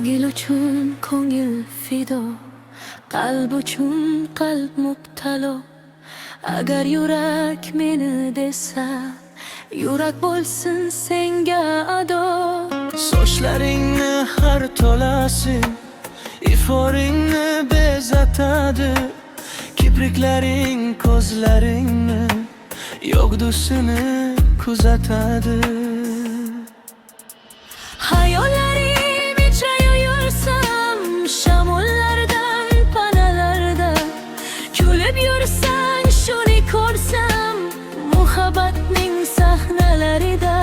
Ko'ngil uchun ko'ngil fido, qalb uchun qalb mubtalo. Agar yurak meni desa, yurak bo'lsin senga ado. Sochlaringni har to'lasi iforingni bezatadi. Kipriklaring ko'zlaringni yog'dusini kuzatadi. Hayollarim ichra yursam, shamollardan panalarda kulib yursang, shuni ko'rsam, muhabbatning sahnalarida.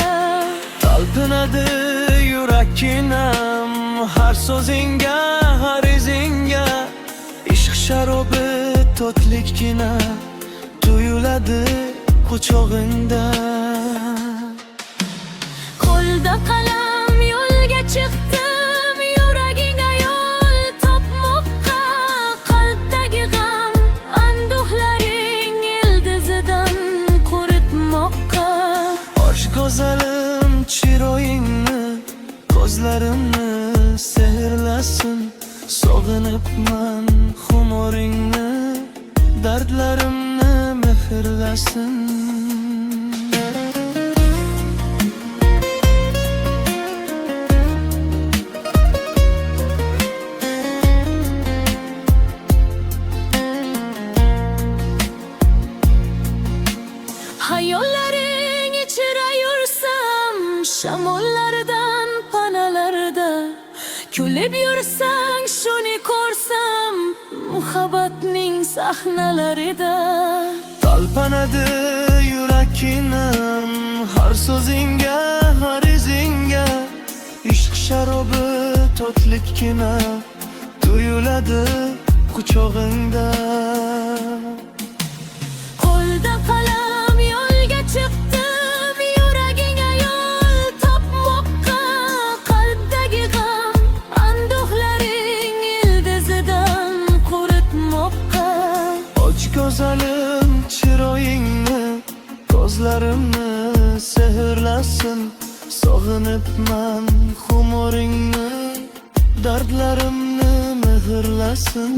Talpinadi yurakkinam har so'zingga, har izingga. Ishq sharobi to'tlikkina tuyuladi quchog'ingda. Qo'lda qalam yo'lga chiqdim, yuragingga yo'l topmoqqa. Qalbdagi g'am anduhlaring ildizidan quritmoqqa. Och go'zalim chiroyingni, ko'zlarimni sehrlasin. Sog'inibman xumoringni, dardlarimni mehrlasin. Hayollaring ichra yursam, shamollardan panalarda kulib yursang, shuni ko'rsam, muhabbatning sahnalarida. Talpanadi yurakkinam har so'zingga, har izingga. Ishq sharobi to'tlikkina tuyuladi quchog'ingda. Qo'lda qalam yo'lga chiqdim, yuragingga yo'l topmoqqa. Qalbdagi g'am anduhlaring ildizidan quritmoqqa. Och go'zalim chiroyingni, ko'zlarimni sehrlasin. Sog'inibman xumoringni, dardlarimni mehrlasin.